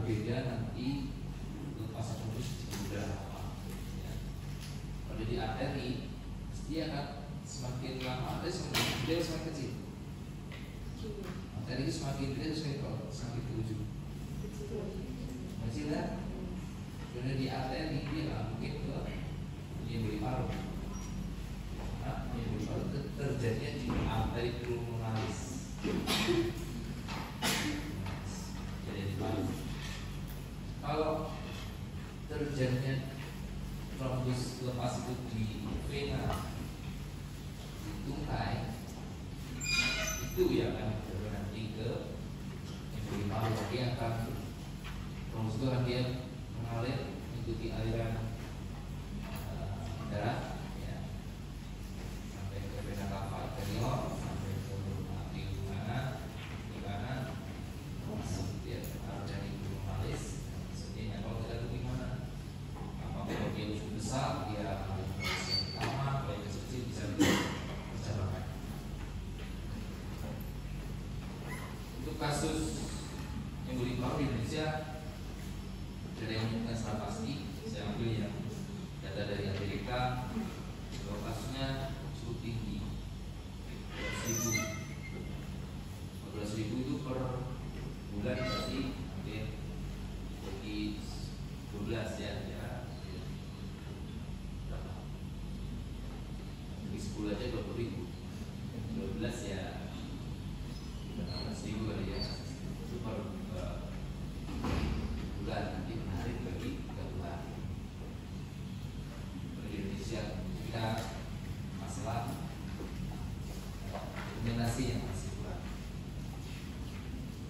berbeda nanti lepasan usus sudah apa. Ya. Kalau di arteri, dia akan semakin lama arteri semakin gede, semakin kecil. Arteri itu semakin gede, semakin ke ujung. Kecil kan? Karena di arteri dia nggak mungkin ke emboli paru. Nah, emboli paru terjadinya di arteri pulmonalis. Jadi di paru. Kalau terjadinya trombus lepas itu di vena, di tungkai, itu ya akan nanti ke emboli paru. Dia akan trombus itu akan dia mengalir mengikuti aliran darah ya, sampai ke vena cava anterior, sampai ke arteria di mana masuk dia arteri pulmonalis. Maksudnya kalau kita tahu gimana, kalau dia usus besar dia mengalami proses yang utama, kalau yang kecil bisa tercapai. Untuk kasus emboli paru di Indonesia ada yang mengumumkan secara pasti. Saya ambil yang data dari Amerika, bahwa kasusnya cukup tinggi, 12.000 itu per bulan, berarti hampir bagi 12 ya, berapa? Bagi 10 aja 20.000, 12 ya 16.000 kali ya, itu per bulan, nanti menarik bagi 3 bulan. Di Indonesia kita masalah dokumentasi yang masih kurang.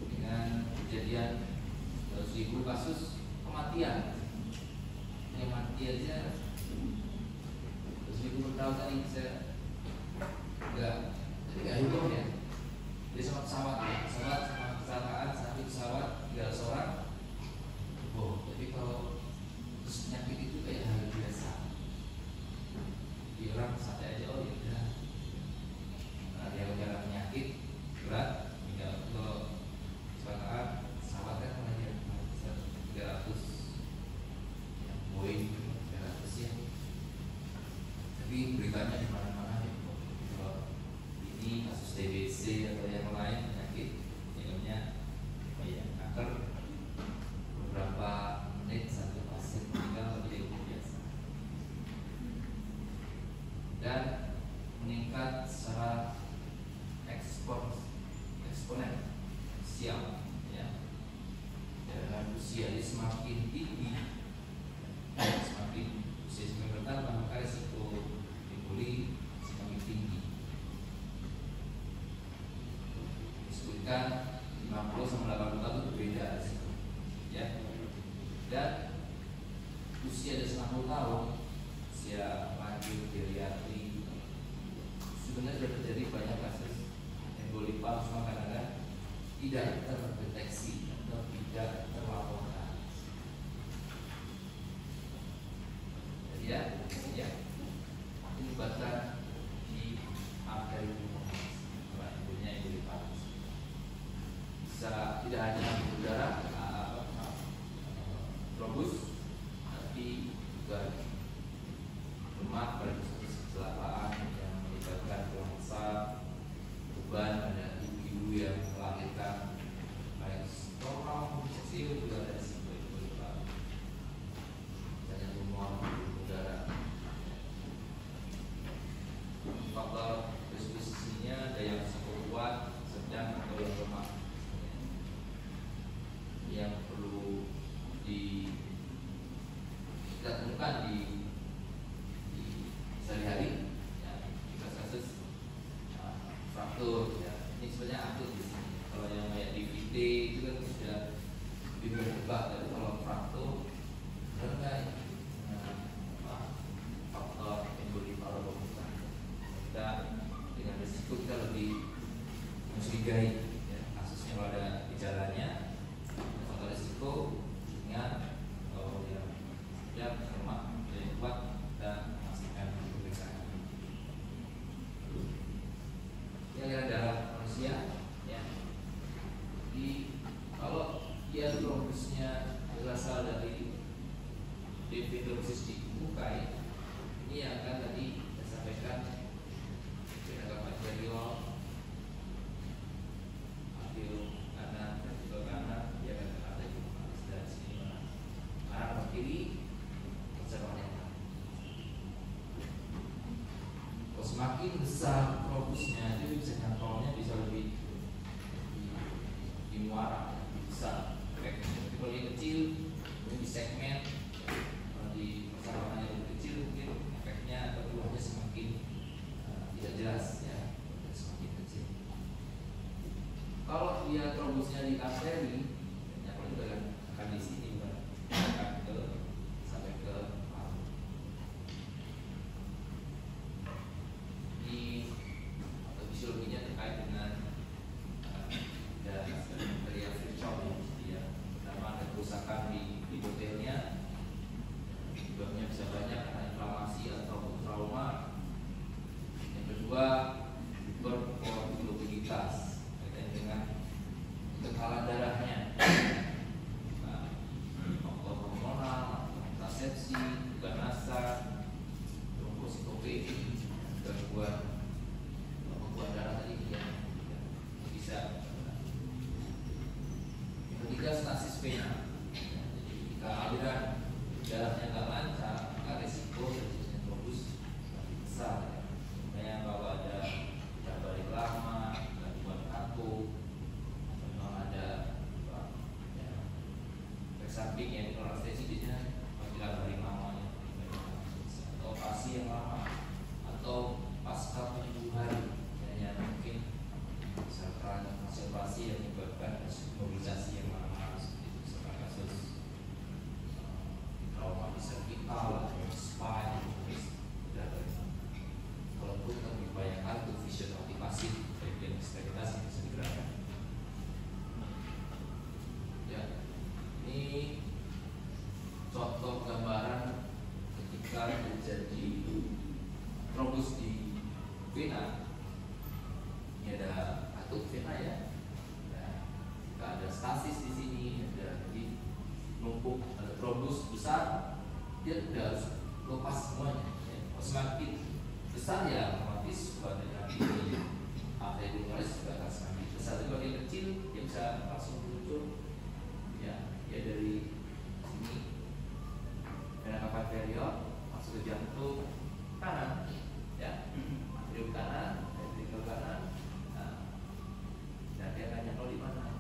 Dengan kejadian 100.000 kasus kematian, yang mati aja 100.000 per tahun tadi saya nggak hitung ya. Jadi sama pesawat sama kecelakaan satu pesawat 300 orang. Oh, jadi kalau penyakit itu kayak hal biasa. Di orang santai aja, oh ya udah. Nah, dia penyakit berat, kalau kecelakaan pesawat kan hanya 300 yang Boeing 300 ya. Tapi beritanya di mana-mana ya. Kalau ini kasus TBC atau yang lain penyakit namanya kanker, beberapa menit satu pasien meninggal lebih biasa, dan meningkat secara eksponen siap ya, dengan usia. Jadi semakin tinggi, semakin usia semakin bertambah, maka risiko emboli semakin tinggi. Disebutkan 50 sampai 80 tahun itu berbeda risiko ya. Dan usia dari 90 tahun, usia lanjut geriatri, sebenarnya sudah terjadi banyak kasus emboli paru, cuma kadang-kadang tidak terdeteksi atau tidak terlaporkan. Jadi ya, menyebabkan di arteri pulmonalis, punya emboli paru. Bisa tidak hanya udara, trombus, tapi juga lemak pada kecelakaan yang melibatkan pelangsar, beban pada ibu-ibu yang melahirkan, baik normal kecil juga ada risiko emboli paru. Misalnya tumor udara. Faktor disposisinya ada yang risiko kuat, sedang atau yang lemah, yang perlu kita temukan di sehari-hari ya, kasus fraktur ya. Ini sebenarnya akut di sini. Kalau yang kayak DVD itu kan sudah berdebat, tapi kalau fraktur benar nggak ya? Faktor emboli paru bukan. Kita dengan risiko kita lebih mencurigai ya, kasusnya kalau ada gejalanya, faktor risiko ingat kalau dia lemak jadi kuat dan memastikan pemeriksaan. Ini adalah darah manusia ya. Jadi kalau dia dia trombusnya berasal dari fibrosis di muka, ini akan tadi saya sampaikan vena baktériol, arteriol kanan, ventrikel kanan, dia akan ada di dari sini kanan ke kiri, percabangan yang kanan. Kalau semakin besar trombusnya, dia bisa nyantolnya bisa lebih di muara, lebih besar. Kalau yang kecil, di segmen, di persamaan yang lebih kecil, mungkin efeknya atau keluarnya semakin tidak jelas ya, semakin kecil. Kalau dia trombusnya di arteri, ya kalau itu akan di sini, akan ke sampai ke paru. Di atau fisiologinya terkait dengan dari Virchow ya, pertama ada kerusakan di epitelnya, sebabnya bisa banyak karena inflamasi atau trauma. Yang kedua, hiperkoagulabilitas kaitan dengan kekentalan darahnya, faktor hormonal, kontrasepsi, ganasa, trombositopenia, gangguan pembekuan darah tadi yang bisa. Yang ketiga, stasis vena. Jadi jika aliran darahnya nggak lancar, maka resiko terjadinya trombus lebih besar. Makanya kalau ada balik lama, gangguan aku, memang ada efek samping yang kalau anestesi biasanya panggilan balik lama atau operasi yang lama atau pasca penyembuhan yang mungkin misalkan hasil operasi yang menyebabkan mobilisasi yang lama, misalkan kasus trauma di cervical atau spine, walaupun kami bayangkan untuk vision aktivasi bagian ekstremitas yang bisa digerakkan. Ya, ini contoh gambaran ketika terjadi trombus di vena. Ini ada katup vena ya. Jika ada stasis di sini, ada di numpuk, ada trombus besar, dia tidak harus lepas semuanya. Kalau semakin besar ya otomatis badan ini arteriolis juga akan semakin besar. Tapi kalau yang kecil dia bisa langsung muncul ya, dia dari sini vena cava inferior masuk ke jantung kanan ya, arteriol kanan, ventrikel kanan. Nah, dia akan nyantol di mana?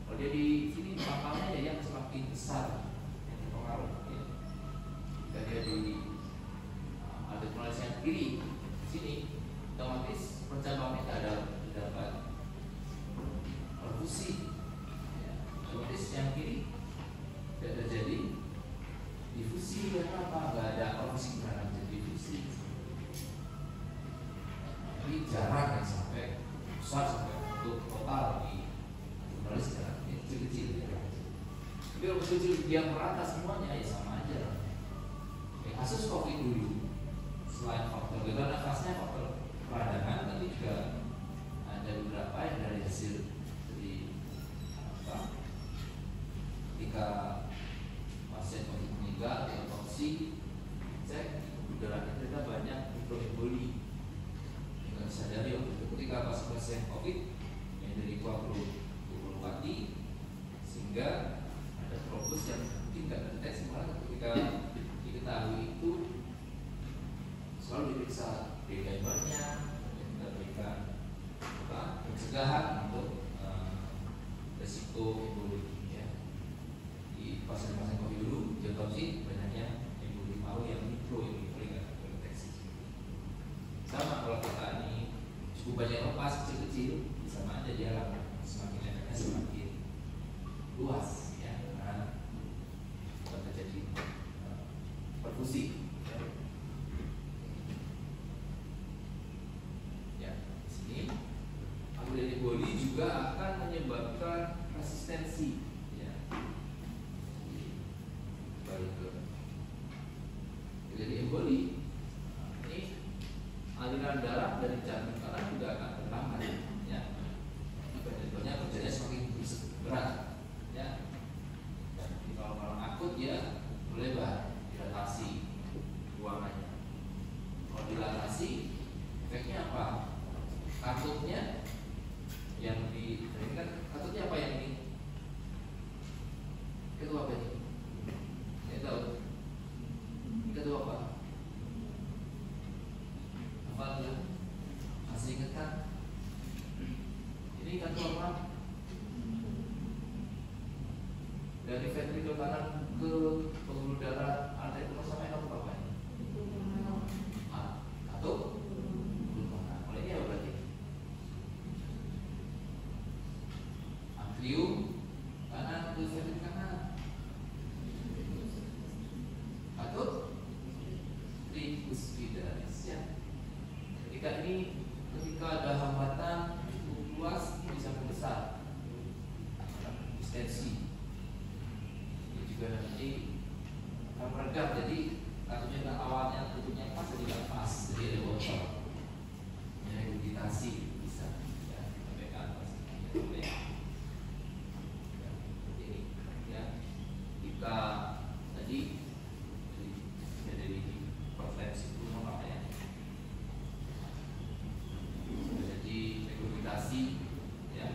Kalau dia di sini pangkalnya ya yang semakin besar yang terpengaruh ya. Jika dia di arteriolis yang kiri sini, otomatis percabangannya tidak ada dapat perfusi ya. Otomatis yang kiri tidak terjadi difusi. Kenapa? Nggak ada perfusi karena terjadi difusi. Ini jarang yang sampai besar sampai untuk total di arteriolis jarang, kecil-kecil ya. Tapi kalau kecil yang merata semuanya ya sama aja. Kasus COVID dulu, selain faktor gagal nafasnya, faktor peradangan, tapi juga ada beberapa yang dari hasil dari ketika pasien COVID meninggal atau otopsi cek udaranya ternyata banyak mikroemboli. Nggak sadari waktu itu ketika pasien COVID yang dari koagulopati, sehingga ada trombus yang mungkin nggak terdeteksi, malah ketika diketahui itu selalu diperiksa D-dimernya, kita berikan pencegahan untuk resiko emboli ya. Di pasien-pasien COVID dulu diotopsi banyaknya emboli paru yang mikro, yang nggak terdeteksi. Sama kalau kita ini cukup banyak lepas kecil-kecil, sama aja dia semakin efeknya semakin luas ya, karena terjadi perfusi. Ya, di sini emboli juga akan menyebabkan resistensi. Ya, balik ke jadi emboli. Ini aliran darah dari jantung kanan juga akan terlambat. Ya, ventrikelnya kerjanya semakin dari ventrikel kanan ke pembuluh darah arteri rumah sampai ke apa ini? Atau pulmoner. Oleh ini apa berarti? Atrium kanan ke ventrikel kanan atau tricuspidalis ya. Ketika ada hambatan cukup luas, ini bisa membesar distensi. Ini juga nanti akan meredam. Jadi katanya awalnya tutupnya pas, jadi tidak pas, jadi ada bocor. Ya, regurgitasi bisa ya, sampai ke atas. Ya, ini ya. Jika tadi dari konferensi itu makanya jadi regurgitasi ya.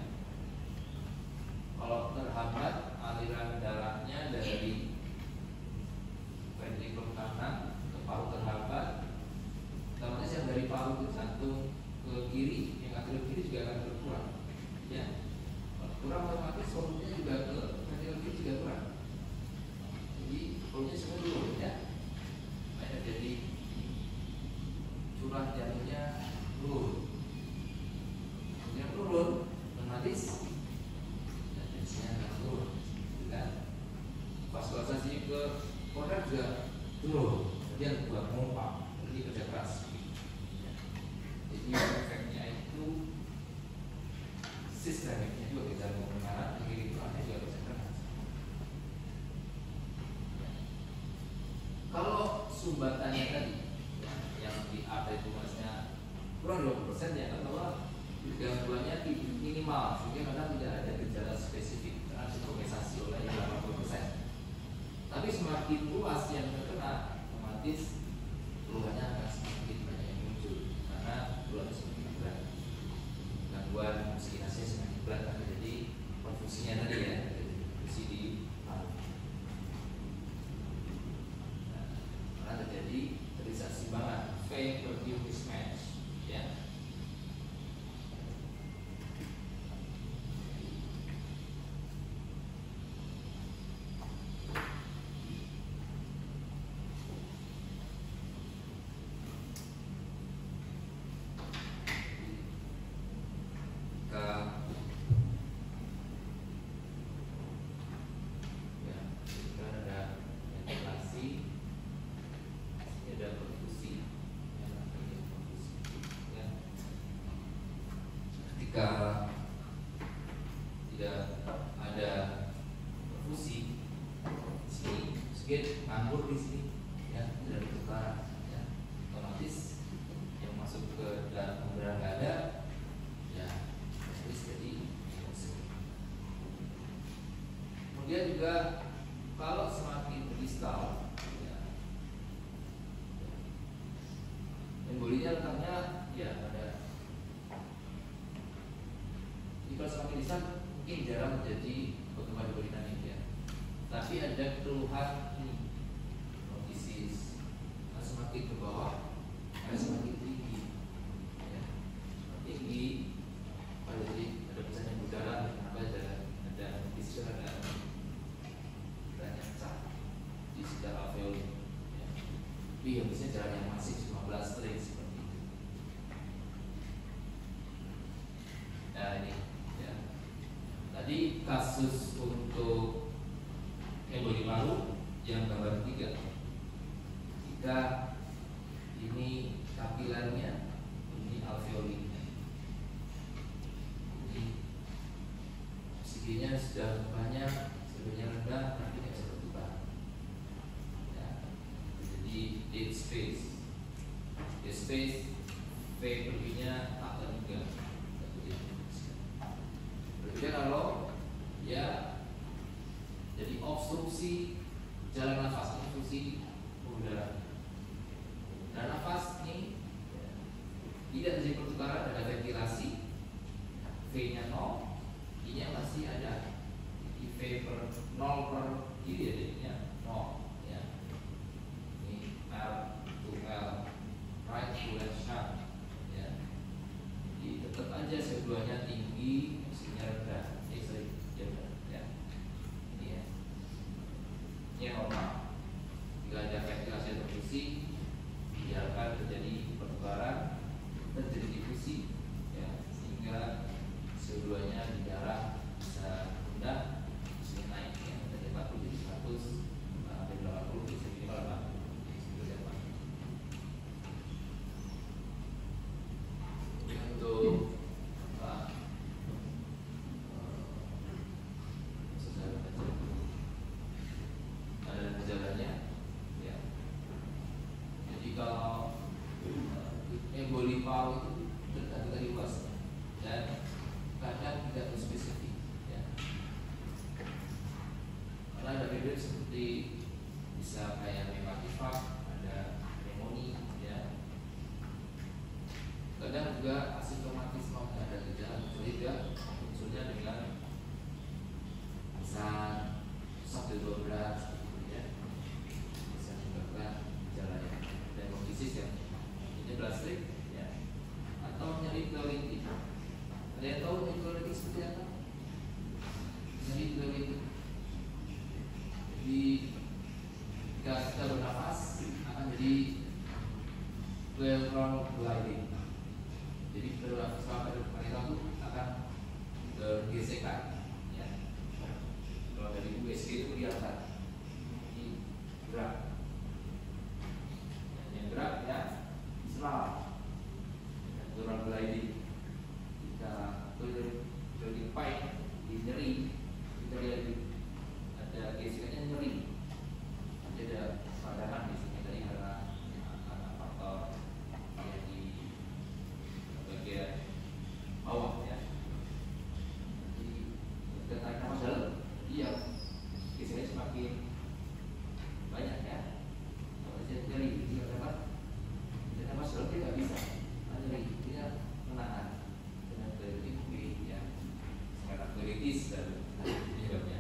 Kalau terhambat aliran darahnya dari ventrikel kanan ke paru terhambat, namanya yang dari paru ke jantung ke kiri, yang atrium kiri juga akan berkurang ya. Kalau kurang otomatis volumenya juga ke ventrikel kiri juga kurang. Jadi volumenya semua turun ya. Jadi curah jantungnya turun. Yang turun otomatis tensinya akan turun, kan? Vaskulasasi ke kodak juga turun. Dia buat pompa, jadi kerja keras. Jadi efeknya itu sistemiknya juga bisa mengarah ke kiri kurangnya juga kerja keras. Kalau sumbatannya tadi yang di arteri tumasnya kurang 20% ya, atau gangguannya minimal sehingga kadang tidak ada gejala spesifik karena dikompensasi oleh 80%. Tapi semakin luas yang terkena, otomatis keluhannya akan semakin banyak yang muncul karena keluhannya semakin berat, gangguan oksigenasinya semakin berat, akan jadi perfungsinya tadi ya, fungsi di paru. Karena terjadi ketidakseimbangan, vein-perfusion mismatch ya. Ketika tidak ada perfusi di sini, sedikit nganggur di sini, ya tidak bertukar, ya otomatis yang masuk ke dalam pembuluh nggak ada, ya otomatis jadi emosi. Kemudian juga kalau semakin distal, ya, embolinya letaknya ya ada. Kalau semakin distal mungkin jarang terjadi pertumbuhan hemodinamik ya. Tapi ada keluhan notisis semakin ke bawah, semakin tinggi, ya. Tinggi, jadi ada misalnya udara, ada notisis, ada cat di sekitar alveoli. Ya. Tapi yang biasanya jalan yang masih 15 string seperti itu. Nah ini. Tadi kasus untuk emboli paru yang gambar 3. Jika ini kapilernya, ini alveoli. Jadi oksigennya sudah banyak, sebenarnya rendah, nanti tidak bisa bertukar. Ya. Jadi dead space, V-nya tak terhingga. Berbeda kalau ya jadi obstruksi jalan nafas, obstruksi udara. Dan nafas ini ya, tidak terjadi pertukaran, ada ventilasi, V-nya 0, I-nya masih ada. V per 0 per kiri ya jadinya 0 ya. Ini L to L, right to left shunt ya. Jadi tetap aja keduanya tinggi, oksigennya rendah. Ya. Ini ya. Ini normal. Jika ada ventilasi atau fusi, biarkan terjadi pertukaran, terjadi difusi, ya, sehingga CO2-nya di darah bisa rendah, bisa naik, ya, dari 40 jadi 100, dari 80 bisa minimal 80. Ini untuk gejalanya, ya. Jadi kalau ebolipaw itu tergantung dari luas dan kadang tidak spesifik, ya. Karena ada beda seperti bisa kayak hematifag, ada pneumonia, ya. Kadang juga asimptomatis mau ada gejala, juga munculnya dengan misal pusat berat, bisa menyebabkan gejala yang dermatitis yang ini plastik, ya, atau nyeri pleuritis. Ada yang tahu nyeri pleuritis seperti apa? Nyeri pleuritis. Jadi jika kita bernafas akan jadi pleural gliding. Jadi pleural itu akan bergesekan, ya. Kalau dari USG itu kelihatan ini gerak, yang gerak, ya, selalu pleural gliding. Jika gliding pipe nyeri, kita lihat ada gesekannya nyeri, ada padanan di sini dari karena faktor yang di bagian bawah, ya. Jadi kita tarik nafas dalam, iya, gesekannya semakin banyak, ya. Kalau saya nyeri, jika dapat kita nafas dalam dia nggak bisa, nyeri, dia menahan dengan pleuritis, ya, sekarang pleuritis dan penyebabnya.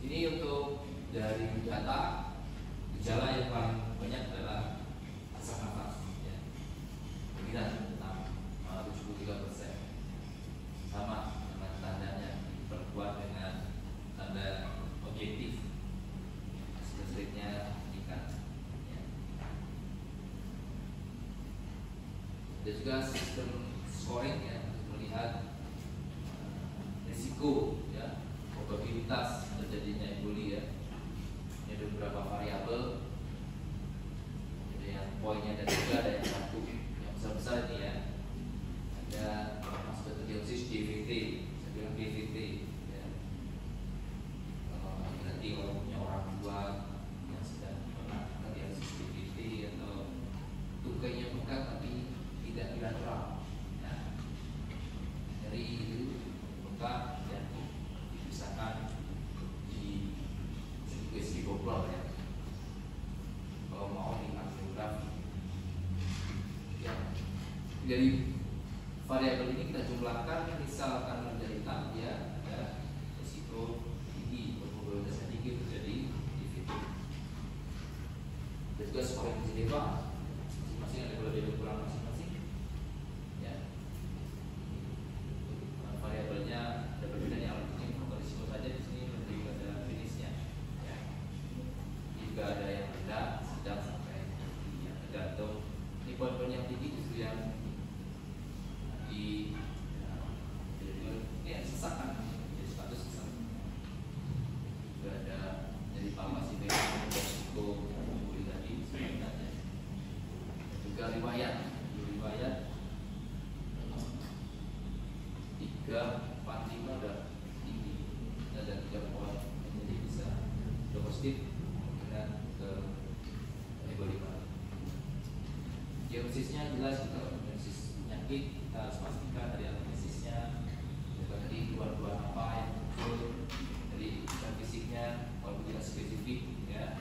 Ini untuk dari data gejala yang paling banyak adalah sesak nafas, ya. Dominan 73%, sama dengan tandanya diperkuat dengan tanda objektif, sebenarnya meningkat, ya. Ada juga sistem scoring, ya, untuk melihat risiko, ya, probabilitas terjadinya emboli, ya. Ini ada beberapa variabel, ada yang poinnya ada 3, ada yang 1, yang besar-besar ini, ya. Ada masuk diagnosis DVT, saya bilang DVT, ya. Nanti kalau punya orang tua yang sedang pernah diagnosis DVT atau tukainya pekat tapi tidak bilateral, ya. Dari itu pekat dan dipisahkan di USG Bogor, ya. Kalau mau di angiografi, ya. Dari variabel ini kita jumlahkan, misalkan menderita, ya, ada risiko tinggi, probabilitasnya tinggi terjadi DVT. Dan juga scoring di Geneva, masing-masing ada kelebihan dan kurang masing-masing, ya. Variabelnya ada perbedaan yang penting faktor risiko saja di sini, nanti ada finishnya, ya. Jika ada yang rendah, sedang sampai tinggi, ya, tergantung. Ini poin-poin yang tinggi justru yang di sesakan, jadi status sesak. Juga ada dari farmasi risiko emboli tadi sebenarnya. Juga riwayat 3, 4, 5 udah tinggi, ada 3 poin, jadi bisa positif dengan ke emboli. Diagnosisnya jelas, kita diagnosis penyakit kita harus pastikan dari anamnesisnya, dari luar-luar apa yang muncul, dari fisiknya, walaupun tidak spesifik, ya,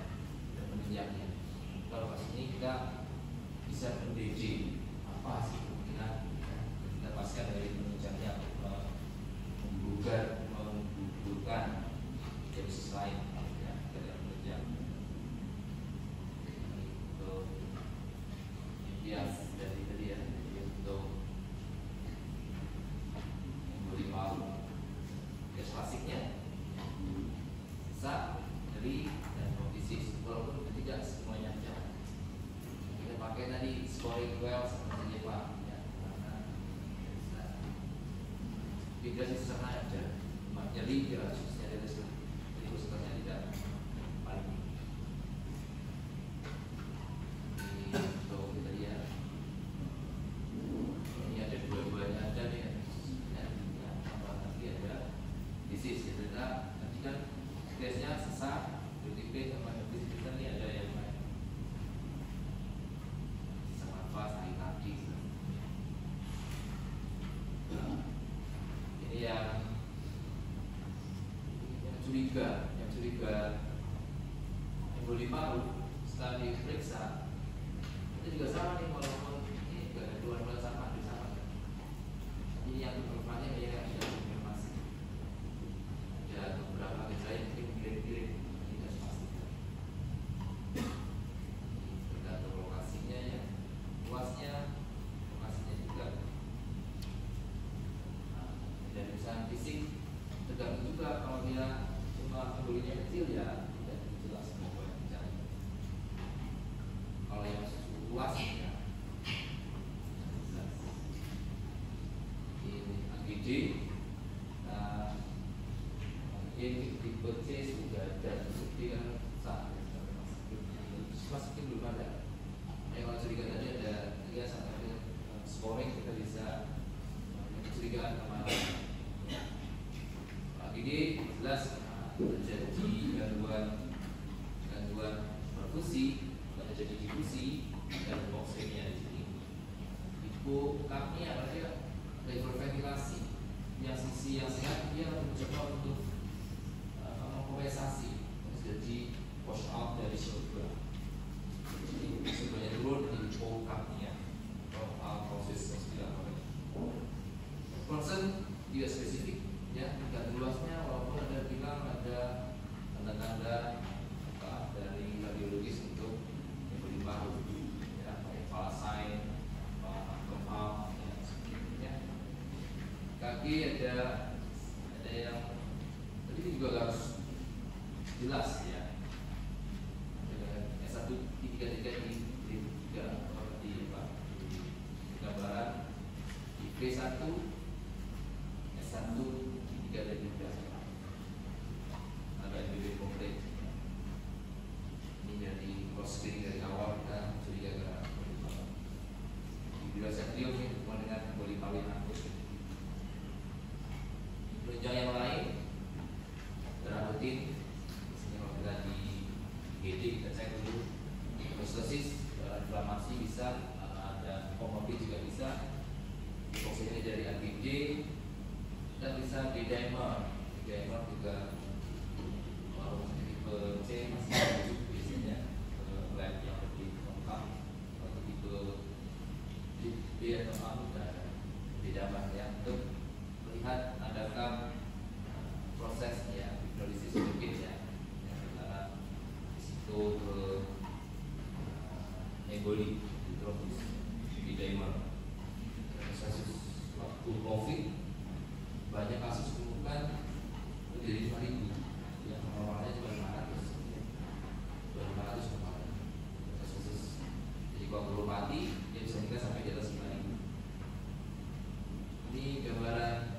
dan penunjangnya. Kalau pas ini kita bisa men-DJ apa sih kemungkinan, ya, kita pastikan dari penunjangnya menggugurkan diagnosis lain, ya, dari penunjang. Untuk ya dari tadi, ya, jadi untuk dehidrasi sesak ada, nyeri ya susahnya dari itu, jadi prosesnya tidak paling tinggi. Ini kita lihat, ini ada dua-duanya ada nih, nanti ada disease ya, nanti kan stresnya sesak, UTP sama disease kita nih ada yang lain, sesak nafas, sakit kaki. Ini yang curiga emboli paru setelah diperiksa itu juga sama nih, walaupun ini juga ada keluhan sama kan. Ini yang diperlukannya ya sudah konfirmasi. Ada beberapa gejala yang mungkin mirip-mirip, tidak dipastikan. Tergantung lokasinya ya, luasnya, lokasinya juga. Dari usaha fisik tergantung juga, kalau dia cuma embolinya kecil ya tidak jelas apa yang terjadi. Kalau yang luas ya jelas. Ini AGD, nah ini tipe C sudah ada, seperti yang saat masukin belum ada. Kalau curiga tadi ada 3 sampai scoring, kita bisa kecurigaan kemana. Ini jelas terjadi gangguan perfusi, terjadi difusi dan oksigenia di sini. Ibu kami ada hiperventilasi, yang sisi yang sehat dia mencoba untuk mengkompensasi, jadi wash out dari CO2. Jadi sebenarnya turun di hipokapnia atau proses yang dilakukan. Concern tidak spesifik. Ya, tingkat luasnya walaupun ada bilang ada tanda-tanda dari radiologis untuk emboli paru, ya, kayak valasign, kemau, ya, sebagainya. Kaki ada yang tadi juga harus jelas ya. S1 3 di gambaran di P1 S1 3 dan 3 ada MBB komplit. Ini dari cross screening dari awal kita curiga ke bila serius ini hubungan dengan emboli paru akut. Penunjang yang lain darah rutin, misalnya kalau kita di GD kita cek dulu prostesis, inflamasi bisa, ada komorbid juga bisa, hipoksinya dari AGD. Kita bisa D-dimer juga kalau tipe C masih masuk biasanya ke lab yang lebih lengkap. Kalau tipe D atau A sudah D-dimer ya, untuk melihat adakah prosesnya hidrolisis sedikit ya, yang antara risiko ke emboli hidrofis D-dimer. Kasus waktu COVID banyak kasus ditemukan lebih dari 5.000, yang normalnya cuma 500 kemarin. Kasus jadi koagulopati dia bisa meninggal sampai di atas 5.000. Ini gambaran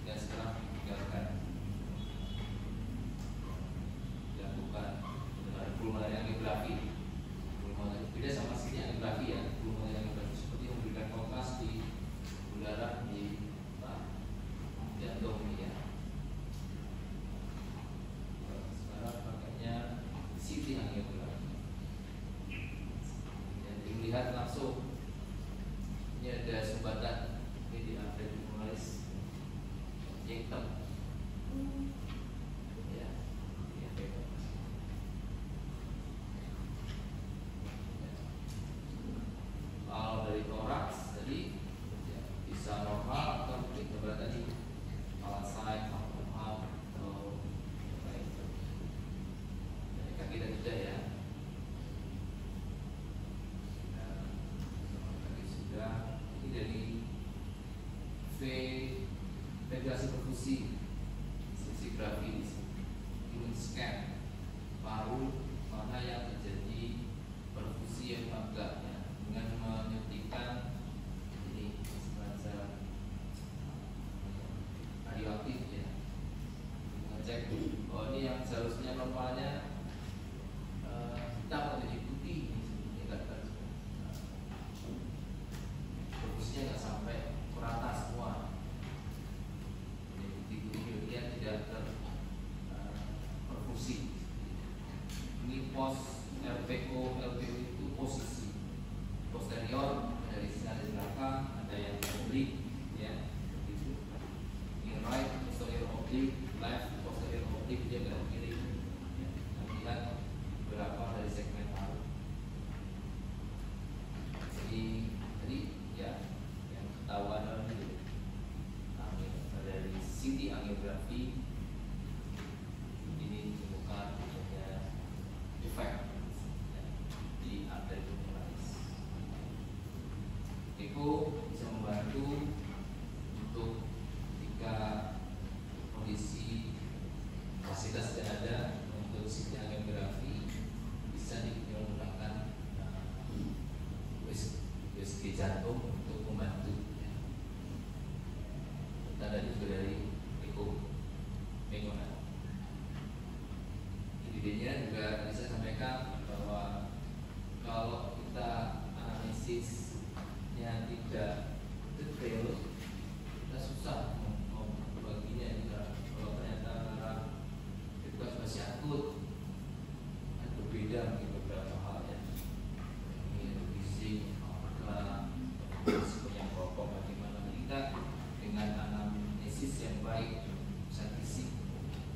dan sekarang ditinggalkan, dilakukan pulmonary angiografi. Beda sama sini angiografi ya, pulmonary angiografi seperti memberikan kompas di udara di jantung ini ya. Sekarang pakainya CT angiografi. Dan dilihat langsung ini ada sumbatan ini di artery pulmonaris yang hitam. Ya, ini pegang. Kalau dari toraks tadi ya, bisa normal atau mungkin coba tadi palasite, vacuum atau apa itu. Dari kaki dan dada ya. Kaki sudah. Ini dari ventilasi perfusi, sisigrafi, human scan, paru mana yang terjadi perfusi yang enggak ya, dengan menyuntikkan ini semacam radioaktif ya, mengecek oh ini yang seharusnya normalnya hitam menjadi putih ini perfusinya nggak sampai merata semua. Dia tidak terperfusi. Ini pos LPO itu posisi posterior, ada di sini ada di belakang, ada yang oblique ya itu. Ini right posterior oblique, left posterior oblique, dia belok kiri ya. Lihat berapa dari segmen paru. Jadi tadi ya yang ketahuan itu dari CT angiografi ini ditemukan adanya defect di arteri pulmonaris. Echo bisa membantu untuk jika kondisi fasilitas tidak ada untuk CT angiografi bisa digunakan USG jantung untuk membantu. Tadi juga dari Eko Mengonan. Idenya juga bisa sampaikan bahwa kalau kita analisisnya tidak detail, kita susah membaginya. Kalau ternyata darah itu masih akut, kan berbeda mungkin beberapa hal ya. Ini fisik, apakah risikonya rokok, bagaimana kita dengan anamnesis yang baik, fisik,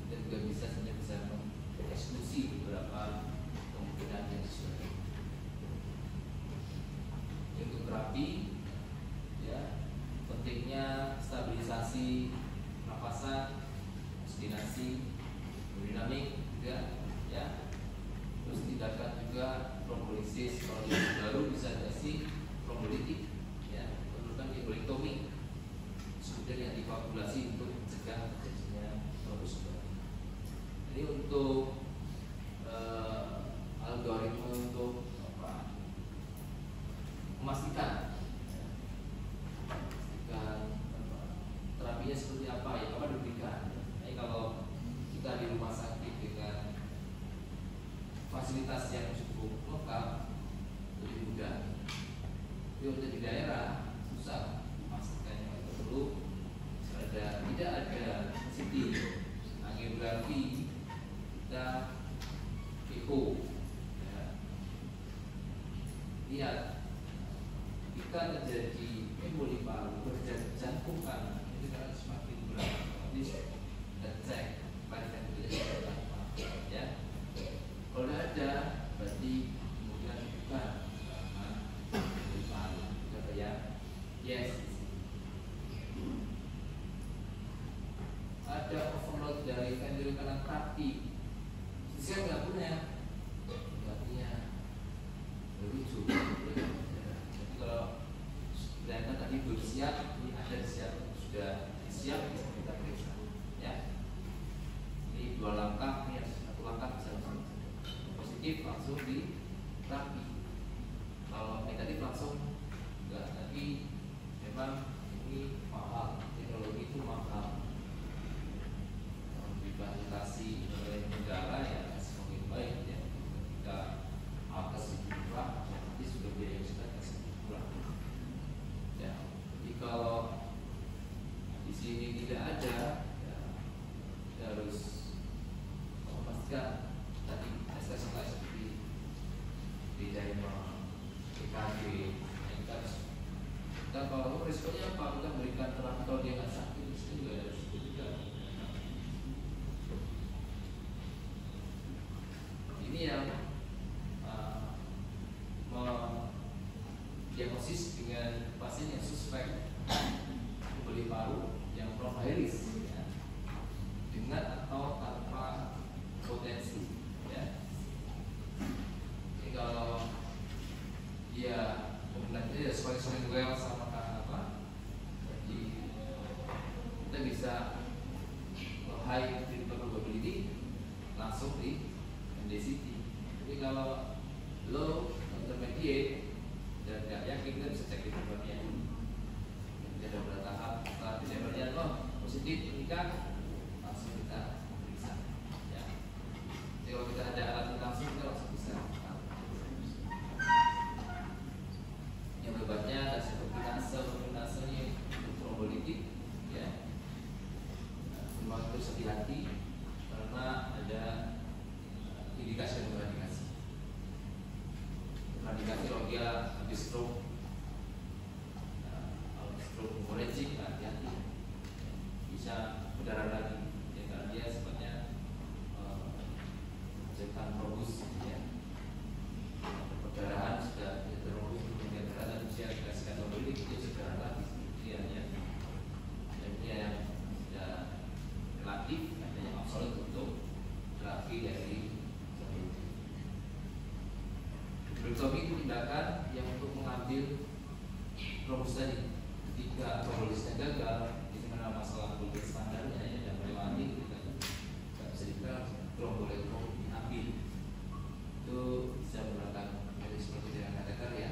dan juga bisa mengeksklusi beberapa kemungkinan yang sesuai. Untuk terapi, ya pentingnya stabilisasi napasan, oksigenasi, hemodinamik juga, ya. Terus tindakan juga trombolisis, kalau yang baru bisa dikasih trombolitik, ya, perlukan embolektomi. Kemudian yang dikalkulasi untuk mencegah terjadinya trombus. Jadi untuk algoritma untuk memastikan terapinya seperti apa ya, apa diberikan. Jadi kalau kita di rumah sakit dengan fasilitas yang cukup lengkap lebih mudah. Tapi untuk di daerah susah memastikannya, perlu tidak ada CT angiografi, kita echo ya. Lihat jika terjadi emboli paru, terjadi jantung kanan, ini kan semakin berat. Jadi kita cek panikan tidak ya. Kalau ada berarti kemudian bukan emboli paru, kata ya yes. Ada overload dari ventrikel kanan terapi, saya nggak punya, lucu. Jadi kalau ternyata tadi belum siap, ini ada siap, sudah siap kita periksa, ya. Ini 2 langkah, ini 1 langkah bisa langsung positif langsung di terapi. Kalau negatif langsung enggak, tapi memang ini mahal, teknologi itu mahal. tidak ada, ya, kita harus memastikan tadi SKS seperti tidak PKB, kita kalau resikonya apa, kita berikan terapi kalau dia nggak sakit, itu juga ada risiko juga. Ini yang diagnosis dengan pasien yang suspek pembuluh paru yang profiris, ya, dengan atau tanpa potensi, ya. Jadi kalau dia kemudian dia sering well sama apa, jadi kita bisa high clinical probability langsung di MDCT. Tapi kalau low intermediate dan nggak yakin, kita bisa cek di tempatnya. Kita ada beberapa tahap. Setelah kita melihat positif menikah, langsung kita periksa. Ya. Jadi kalau kita ada alat langsung, kita langsung bisa. Yang obatnya ada kombinasi ini trombolitik, ya. Memang harus hati-hati karena ada indikasi dan radikasi. Radikasi kalau dia habis stroke, hemorrhaging, hati-hati, bisa berdarah lagi, ya, karena dia sebenarnya menghasilkan trombus, ya. Perdarahan sudah trombus, kemudian darah dan usia dikasihkan trombolitik, dia sudah darah lagi, ya. Dan dia yang sudah relatif, ada yang absolut untuk terapi dari Tromboektomi itu tindakan yang untuk mengambil trombus tadi. Ketika trombolisnya gagal, itu karena masalah kultur standarnya, ya, yang melewati, kita nggak bisa dibilang tromboektomi diambil. Itu bisa menggunakan mekanisme dengan kateter, ya,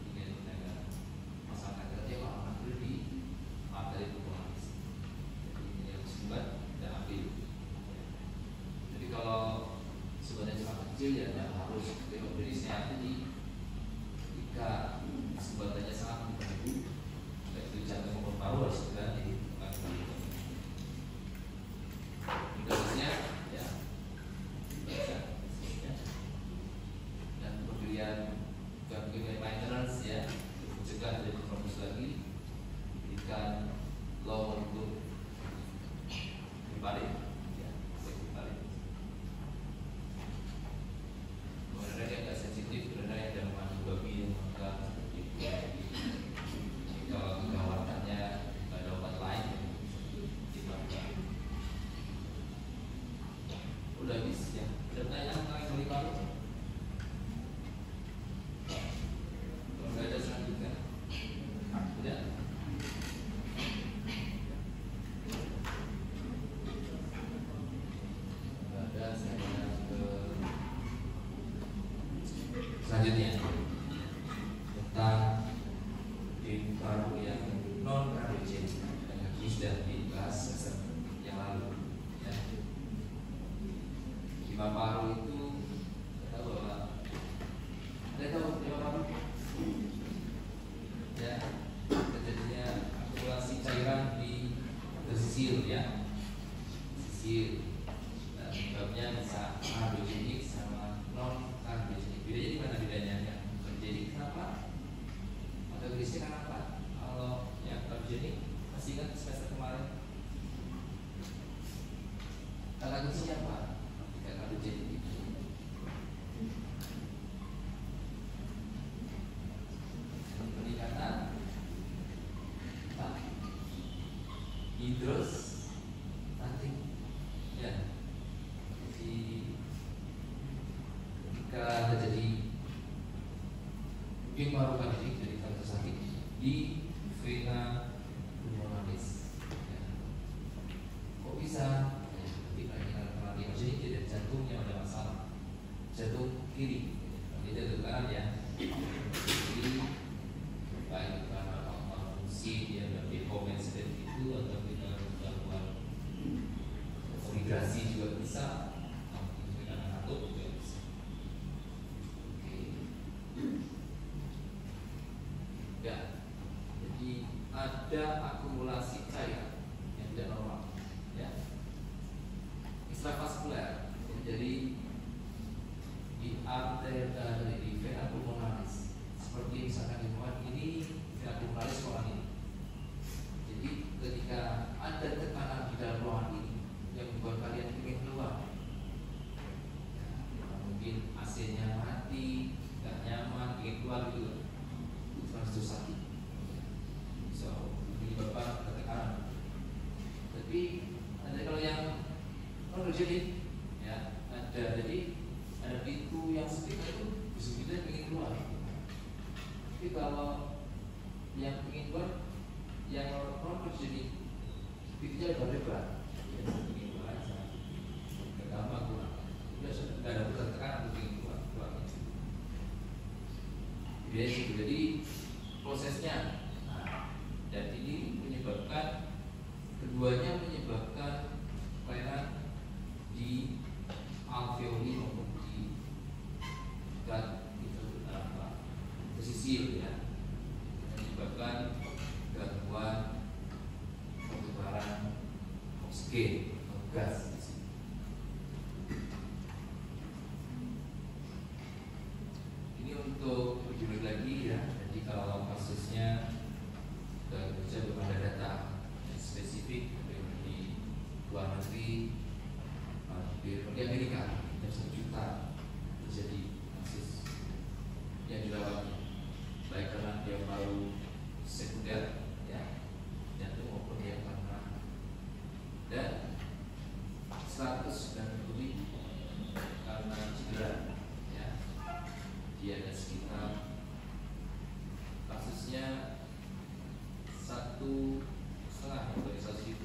dengan masalah kateter dia kalau ambil di arteri pulmonaris. Jadi ini yang sumbat dan ambil. Jadi kalau sumbatnya cuma kecil, ya tidak harus jadi sehat. Jadi jika sumbatannya sangat mengganggu, baik itu jantung maupun paru, harus segera dilakukan. Dosisnya, ya, bisa, dan pemberian gangguan maintenance, ya, untuk mencegah dari trombus lagi, berikan low untuk dibalik. Benar yang nggak sensitif, benar yang ada mengandung babi yang maka seperti itu. Jadi kalau kegawatannya nggak ada obat lain, dipakai. Udah habis, ya. Ada pertanyaan tentang kembali paru? Kalau nggak ada selanjutnya, udah. Nggak ada, saya ke selanjutnya tentang di paru yang non kardiogen yang sudah dibahas yang lalu, ya. Lima paru itu kita tahu bahwa ada tahu lima paru, ya, terjadinya akumulasi cairan di pesisir, ya, pesisir. Dan sebabnya bisa kardiogenik sama non kardiogenik. Bedanya di mana bedanya? Yang terjadi kenapa? Atau krisisnya kenapa? Kalau yang kardiogenik, masih ingat semester kemarin? Kata kuncinya apa? Ketika kardiogenik itu peningkatan hidrostatik, ya. Jadi ketika terjadi mungkin paru kardiogenik dari hidrostatik di vena pulmonaris, ya. Kok bisa? Karena hidrogenik dari jantungnya ada masalah, jantung kiri, tidak ada kanan, ya. Jadi baik karena fungsi dia lebih kompensif itu, atau kita gangguan migrasi juga bisa, dengan kantuk juga bisa. Oke. Ya, berjelit, ya. Jadi ada pintu yang sempit itu bisa kita ingin keluar. Tapi kalau yang ingin keluar, yang non berjelit, pintunya lebar-lebar, ya ingin keluar aja, nggak gampang keluar. Udah sudah nggak ada pusat tekanan untuk ingin keluarnya. Jadi prosesnya, dan ini menyebabkan keduanya menyebabkan kelainan di alveoli maupun di gut itu pesisir, ya, menyebabkan gangguan pertukaran oksigen atau gas. Ini untuk lebih lagi, ya. Jadi kalau kasusnya kita belum ada data yang spesifik di luar negeri, di Amerika ada 1 juta terjadi kasus yang dirawatnya, baik karena dia baru sekunder, ya, jantung maupun dia karena, dan 190 lebih karena cedera, ya. Dia ada sekitar kasusnya 1,5 dari 100.000.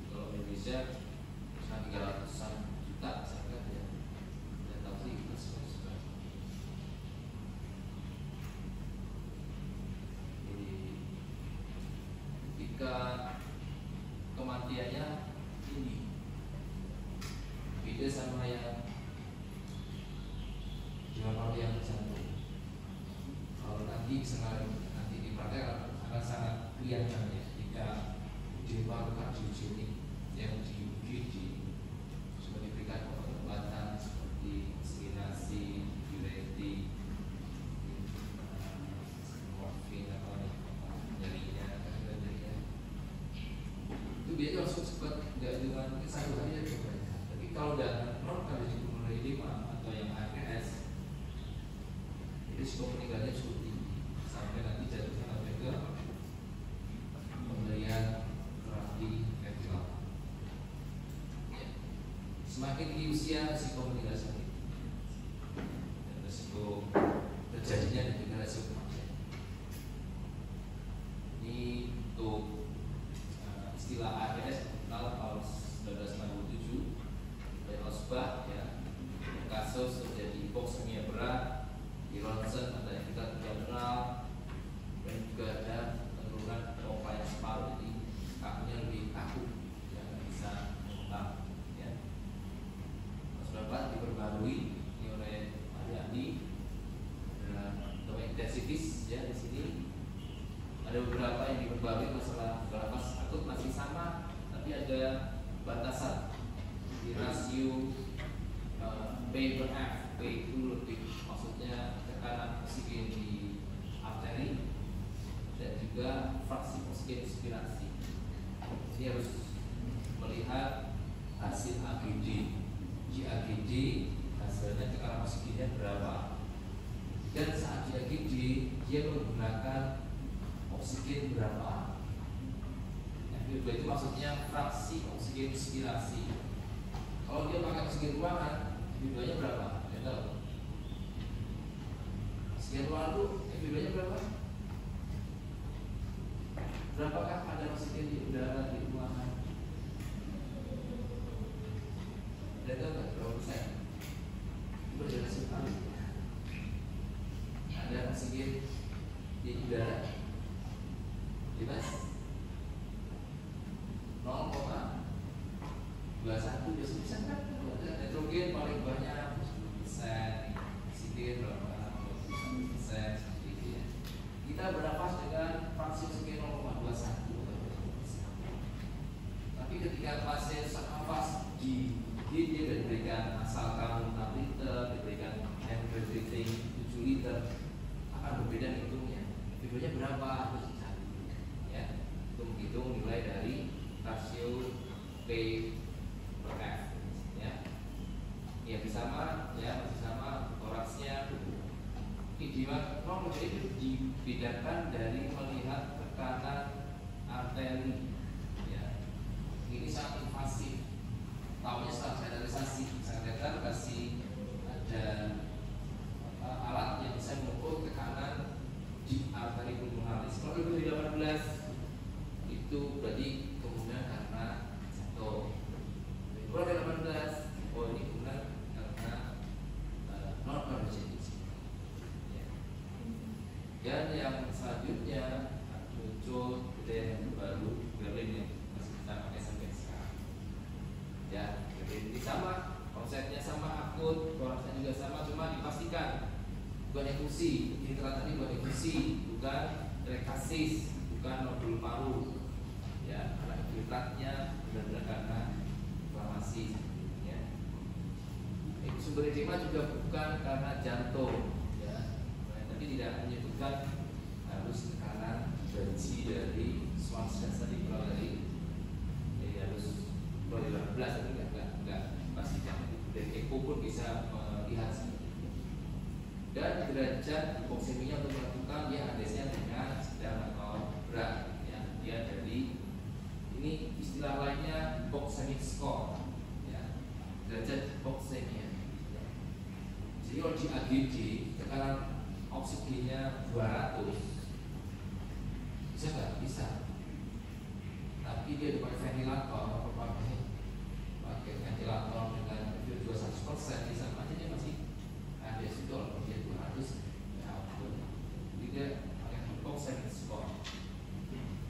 Kalau Indonesia 300-an juta, saya kira, ya. Dan tahu sih kita semua. Jadi ketika kematiannya ini beda sama yang paru yang jantung. Kalau nanti dipraktek akan sangat kelihatan, ya, ketika di paru kardiogenik yang diuji sudah diberikan obat-obatan seperti inspirasi, diuretik, morfin atau nyerinya, itu biasanya langsung cepat, nggak dengan 1 hari aja coba. Tapi kalau udah non kardiogenik 5 atau yang AKS, risiko meninggalnya cukup tinggi sampai nanti jatuhnya sampai ke pemberian terapi ventilator. Ya. Semakin di usia risiko meninggal semakin tinggi, dan risiko terjadinya dan juga risiko kematian. Ini untuk istilah AKS terkenal tahun 1967 dari Osbach, ya, kasus terjadi hipoksemia berat di ronsen atau yang kita tidak kenal, dan juga ada penurunan pompa yang separuh, jadi kakunya lebih kaku, ya, nggak bisa mengembang, ya. Terus diperbarui ini oleh Ariandi, ada intensivis, ya, di sini ada beberapa yang diperbarui masalah nafas akut masih sama, tapi ada batasan di rasio P per F. P itu lebih, maksudnya tekanan oksigen di arteri dan juga fraksi oksigen inspirasi. Ini harus melihat hasil AGD, GAGD, hasilnya tekanan oksigennya berapa, dan saat GAGD dia menggunakan oksigen berapa. Yang kedua itu maksudnya fraksi oksigen inspirasi. Kalau dia pakai oksigen ruangan, FiB2-nya berapa? Tidak tahu. Oksigen ruangan itu FiB2-nya berapa? Berapakah ada oksigen di udara di ruangan? Tidak tahu nggak berapa persen? Berjalan sekali. Ada oksigen di udara bebas 0,21 biasanya kan. Nitrogen paling banyak 10%, oksigen berapa 20%, seperti itu, ya. Kita bernapas dengan fraksi oksigen 0,21. Tapi ketika pasien sesak nafas dia diberikan asalkan 6 liter, diberikan hand breathing 7 liter, akan berbeda hitungnya. Videonya berapa harus dicari, ya. Itu menghitung nilai dari rasio P per F, ya. Ya sama, ya, masih sama toraksnya. Ideal nomor itu dibedakan dari melihat tekanan arteri, ya. Ini sangat invasif. Tahunya setelah saya dari sama, konsepnya sama, akut, prosesnya juga sama, cuma dipastikan bukan efusi, intratat ini bukan efusi, bukan rekasis, bukan nodul paru, ya, karena infiltratnya benar-benar karena inflamasi, ya. Sumber edema juga bukan karena jantung, ya, tapi tidak menyebutkan harus tekanan gaji dari swasta tadi kalau dari harus 18 tapi enggak pastikan dari ECO pun bisa melihat seperti itu. Dan derajat hipoksemia untuk menentukan dia adesnya dengan sedang atau berat, ya, dia dari ini istilah lainnya hypoxemic score, ya, derajat hipoksemia, ya. Jadi kalau di AGD tekanan oksigennya 200 bisa nggak? Bisa, tapi dia pakai ventilator, pakai ventilator dengan pressure 200%, bisa aja dia masih ada situ kalau dia 200, ya ampun. Jadi dia pakai hypoxemic score,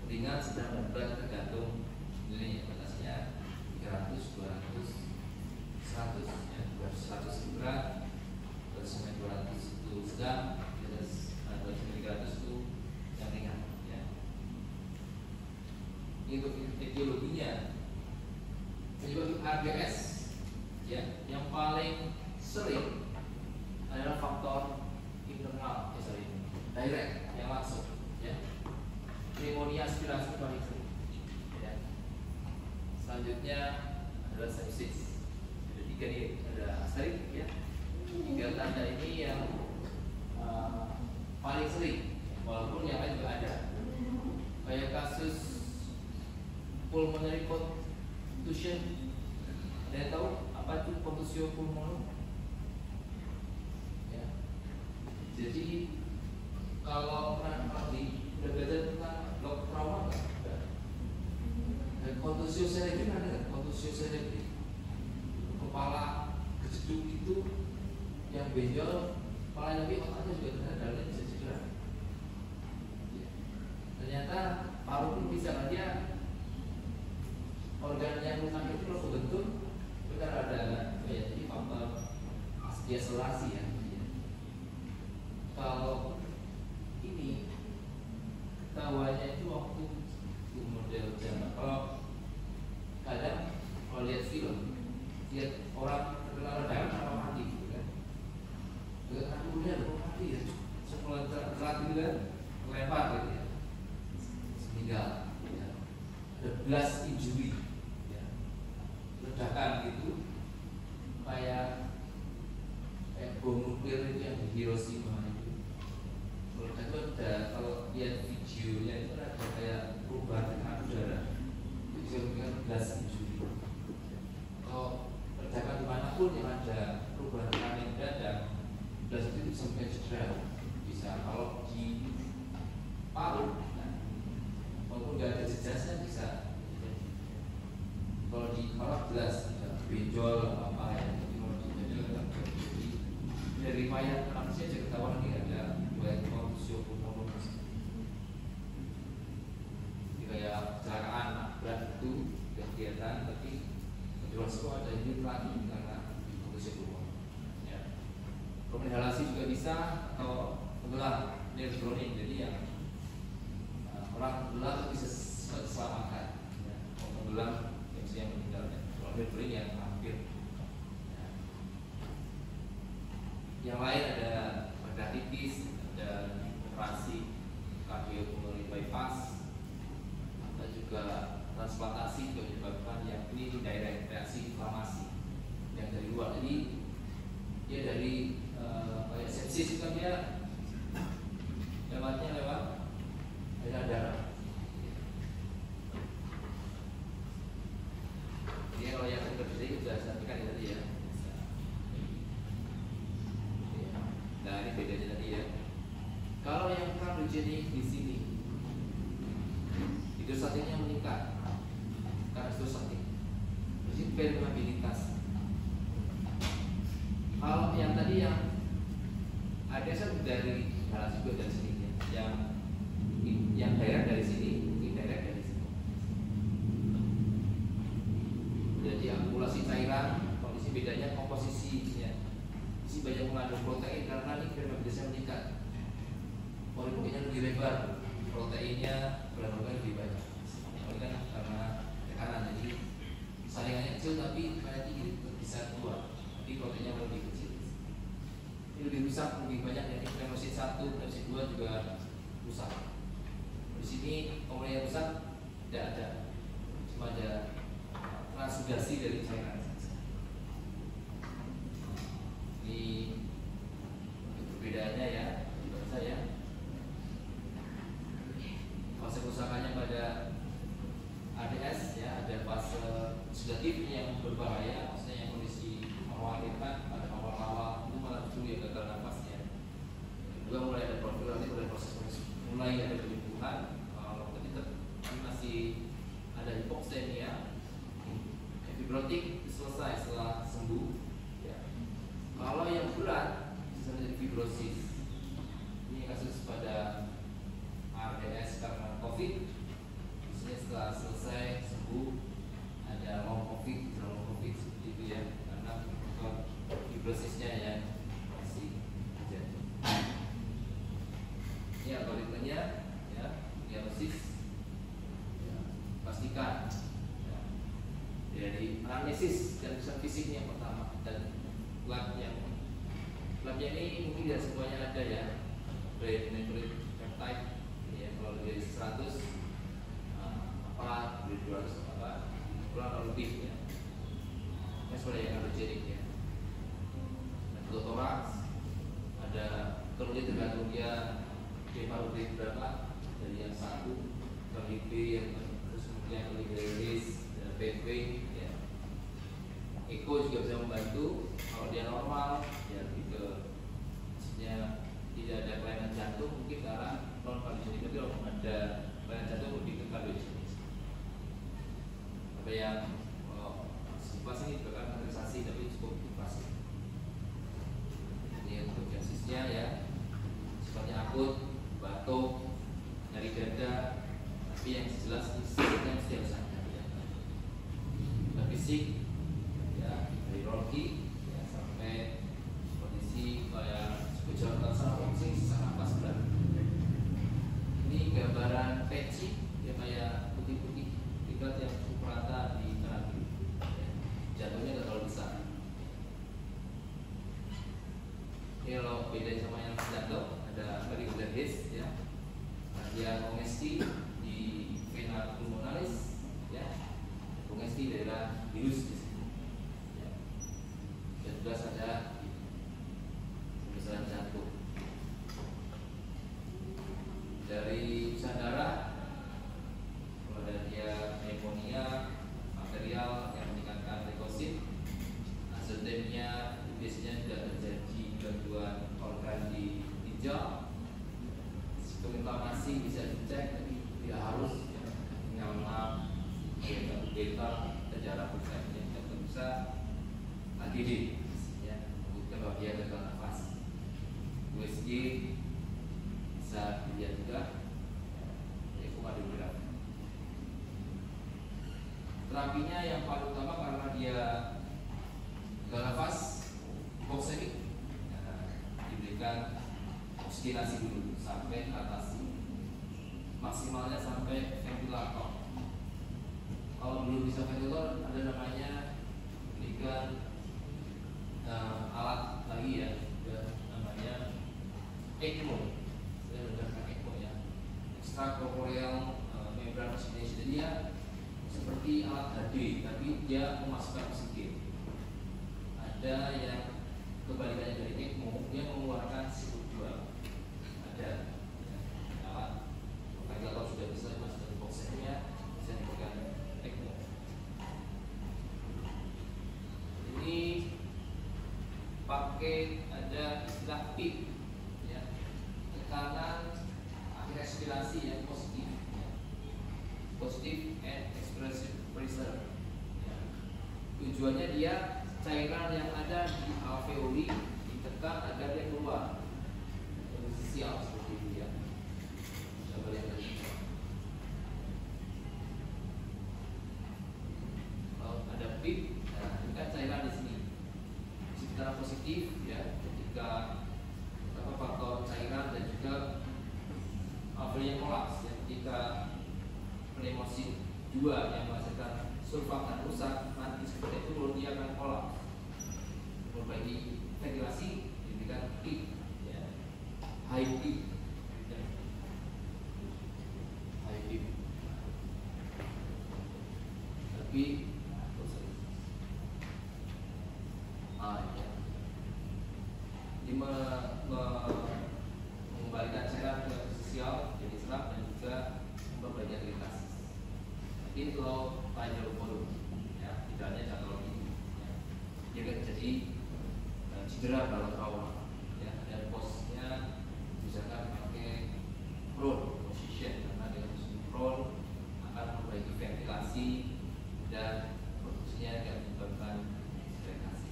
ringan, sedang, dan berat tergantung ini batasnya 300, 200, 100, ya, 100 berat, terus sampai 200 itu sedang, terus 300 itu yang ringan, ya. Itu etiologinya. Penyebab ARDS, ya, yang paling sering adalah faktor internal, direct, yang langsung, ya. Pneumonia aspirasi paling sering, ya. Selanjutnya adalah sepsis. Ada 3 nih, ada asterik, ya. 3 tanda ini yang paling sering, walaupun yang lain juga ada. Kayak kasus pulmonary contusion, ada yang tahu apa itu contusio pulmoner? Ya. Jadi kalau pernah udah belajar tentang blok trauma nggak? Contusio cerebri ada nggak? Contusio cerebri, kepala kejeduk itu yang benjol, kepala lebih otaknya juga terkena dalamnya bisa cedera. Ya. Ternyata paru pun bisa, kan dia organ yang rusak itu kalau kebentuk benar ada, ya, jadi faktor diaselasi, ya. Kalau ini ketahuannya itu waktu model zaman, kalau kadang kalau lihat film, lihat orang terkena ledakan sama mati, gitu kan? Agak aku udah mati, ya, semua terat gitu kan, melempar gitu, ya, meninggal, ya. Ada blast injury, ledakan gitu, kayak bom nuklir itu yang di Hiroshima itu. Ledakan itu ada, kalau lihat videonya itu ada kayak perubahan tekanan udara, itu bisa memberikan blast injury. Kalau ledakan dimanapun yang ada perubahan tekanan udara, blast itu bisa memberikan cedera. Bisa kalau di paru, nah, walaupun nggak ada jejasnya bisa. Kalau di kepala jelas benjol apa ya, jadi dari riwayat manusia aja ketahuan ini ada riwayat contusio pulmoner. Jadi kayak kecelakaan berat itu kegiatan, tapi menjual semua ada ini lagi karena contusio pulmoner, ya. Inhalasi juga bisa, atau tenggelam neurologi, jadi yang orang tenggelam bisa diselamatkan, ya. Tenggelam yang meninggal, ya. Kalau neurologi yang hampir, ya. Yang lain ada pankreatitis, ada operasi kardiopulmonary bypass, ada juga transplantasi juga menyebabkan yang ini direct reaksi inflamasi yang dari luar. Jadi dia dari kayak sepsis itu kan dia lewatnya lewat darah. Dia kalau yang terjadi sudah sampaikan tadi, ya. Nah, ini bedanya tadi, ya. Kalau yang kardiogenic di sini, hidrostatiknya meningkat karena hidrostatik, jadi permeabilitas. Kalau yang tadi yang ada dari balas juga dari sini, ya. Yang daerah dari sini, ini daerah dari sini. Jadi akumulasi cairan, kondisi Jadi bedanya komposisinya. Isi banyak mengandung protein karena ini permeabilitasnya meningkat. Molekulnya lebih lebar, proteinnya berapa lebih banyak. Ini kan karena tekanan, jadi saringannya kecil tapi banyak tinggi bisa keluar. Tapi proteinnya lebih kecil. Ini lebih rusak, lebih banyak dari penosit 1, penosit 2 juga rusak. Di sini komponen yang rusak tidak ada, cuma ada transudasi dari cairan saja. Ini perbedaannya ya, dibaca ya. Fase kerusakannya pada ADS ya, ada fase oksidatif yang berbahaya, maksudnya yang kondisi mengkhawatirkan pada awal-awal itu malah justru yang gagal nafasnya. Kedua mulai ada profil, nanti mulai proses mulai ada penyembuhan, tapi masih ada hipoksemia, fibrotik selesai setelah sembuh. Ya. Kalau yang berat bisa menjadi fibrosis. Ini kasus pada RDS karena COVID. Biasanya setelah selesai sembuh ada long COVID seperti itu ya, karena fibrosisnya yang masih terjadi. Ini algoritmenya ya, diagnosis ya, pastikan ya, dari anamnesis dan pusat fisiknya yang pertama, dan labnya ini mungkin tidak semuanya ada ya, brain peptide ya, kalau dari 100 apa dari 200 apa kurang lebih ya, ini sebenarnya yang allogenik ya. Thorax ada kemudian tergantung dia paru berapa, dari yang 1 ke B yang terus kemudian liris dan PV ya. Eko juga bisa membantu. Kalau dia normal ya lebih ke maksudnya tidak ada kelainan jantung, mungkin ke arah non kardiogenik. Tapi kalau ada kelainan jantung lebih ke kardiogenik. Apa yang pas ini bukan kategorisasi tapi cukup invasif. Ini untuk diagsisnya ya, sifatnya akut, batuk, nyari dada, tapi yang jelas isinya mesti harus ada ya. Fisik ya, dari rogi ya, sampai kondisi kayak gejala salah fungsi sesak napas berat. Ini gambaran peci ya, kayak putih-putih tingkat yang cukup rata di kanan kiri ya. Jatuhnya tidak terlalu besar. Ini kalau beda sama yang jatuh, ada varicose veins ya, dia kongesti di vena pulmonalis ya, kongesti daerah virus di sini ya. Dan juga ada pembesaran jantung. Dari usaha darah, kalau ada dia pneumonia bakterial yang meningkatkan leukosit, azotemia biasanya tidak terjadi gangguan organ di ginjal. Inflamasi bisa dicek tapi tidak harus ya. Nyama, beta, sejarah pusatnya tidak bisa AGD ya, bukan bagian gagal nafas. USG bisa dilihat juga ya, ekokardiogram. Terapinya yang paling utama karena dia gagal nafas, hipoksemik ya, diberikan oksigenasi dulu sampai atasi, maksimalnya sampai ventilator. Kalau belum bisa ventilator, ada namanya berikan alat lagi ya, namanya ECMO. Saya menggunakan ECMO ya, extracorporeal membrane oxygenation. Jadi dia seperti alat HD, tapi dia memasukkan oksigen. Ada yang kebalikannya dari ECMO, dia mengeluarkan CO2. Ada alat ventilator sudah bisa dimasukkan boxnya, bisa diberikan ECMO. Ini pakai ada istilah PIP ya, tekanan akhir ekspirasi yang positif ya. Positive and expressive pressure ya. Tujuannya dia cairan yang ada di alveoli ditekan agar dia keluar. Sial seperti itu ya. Coba lihat lagi. Kalau ada PIP, nah ini kan cairan di sini. positif ya ketika faktor cairan dan juga yang kolaps ya, ketika pneumosin 2 yang menghasilkan surfaktan rusak nanti seperti itu mulut dia akan kolaps. Memperbaiki ventilasi diberikan PIP ya, high PIP ya. High PIP tapi ya. Ini mengembalikan cairan ke sosial jadi serap dan juga memperbaiki aktivitas. Tapi kalau panjang volume ya, tidak hanya jadwal ini ya. Dia akan jadi cedera kalau trauma ya, dan posnya misalkan pakai prone position karena dengan prone akan memperbaiki ventilasi dan produksinya akan menyebabkan refraksi.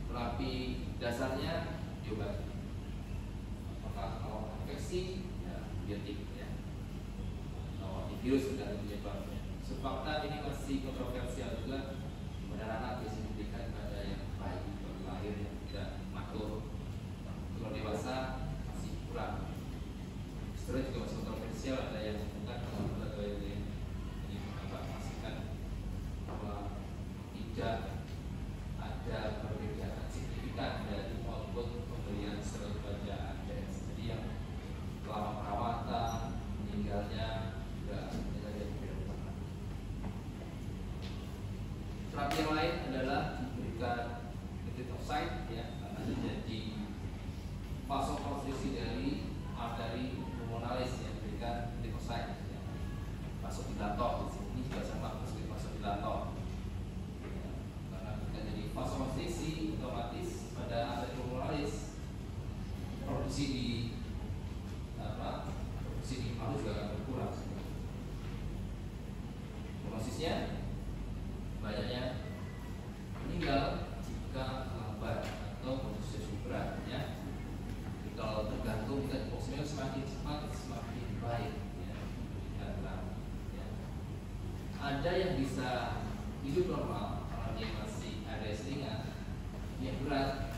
Terapi dasarnya diobati. Apakah kalau infeksi ya biotik ya, kalau virus tidak penyebabnya. Surfaktan ini masih kontroversial juga. Pada anak biasanya diberikan pada yang bayi baru lahir yang tidak matur. Kalau dewasa masih kurang. Steroid juga masih kontroversial. Ada yang mengatakan kalau pada ini memastikan bahwa tidak ada perbedaan signifikan dari output pemberian steroid pada ADS. Jadi yang selama perawatan meninggalnya juga tidak ada perbedaan. Terapi yang lain adalah diberikan methotrexate ya, karena terjadi vasokonstriksi dari arteri pulmonalis yang diberikan methotrexate ya. Vasodilator di sini juga sama seperti vasodilator. Karena ketika jadi vasokonstriksi otomatis pada arteri pulmonalis produksi di paru juga akan berkurang. Prognosisnya banyaknya meninggal jika lambat atau kondisi berat ya. Jadi kalau tergantung kita oksigen semakin cepat semakin baik ya. Ya. Ada yang bisa hidup normal kalau dia masih ada ringan, yang berat,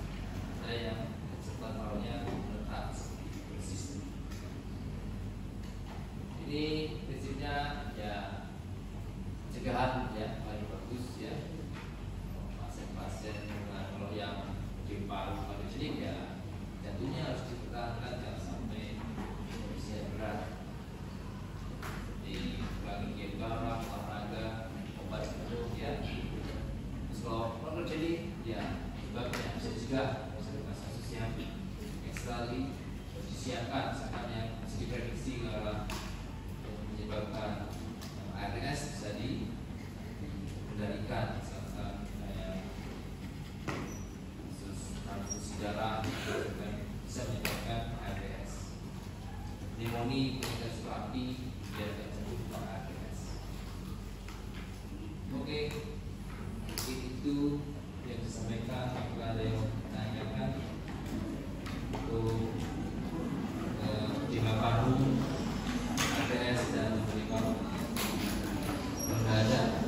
ada yang kecepatan parunya menetap persisten. Ini prinsipnya ya pencegahan ya paling bagus ya. Pasien-pasien kalau yang di paru klinik ya jantungnya harus dipertahankan jangan sampai kondisinya berat. Di kurangi game garam, olahraga, obat penuh ya. Terus kalau terjadi ya sebabnya bisa dicegah. Kasus yang ekstra disiapkan misalkan yang bisa diprediksi kalau menyebabkan ARDS bisa dikendalikan, misalkan kayak kasus transfusi darah bisa menyebabkan ARDS. Pneumonia ketika terapi biar tidak terjadi ARDS. Oke, mungkin itu yang disampaikan. Apakah ada yang menanyakan untuk edema paru, ARDS dan edema paru? Tidak ada.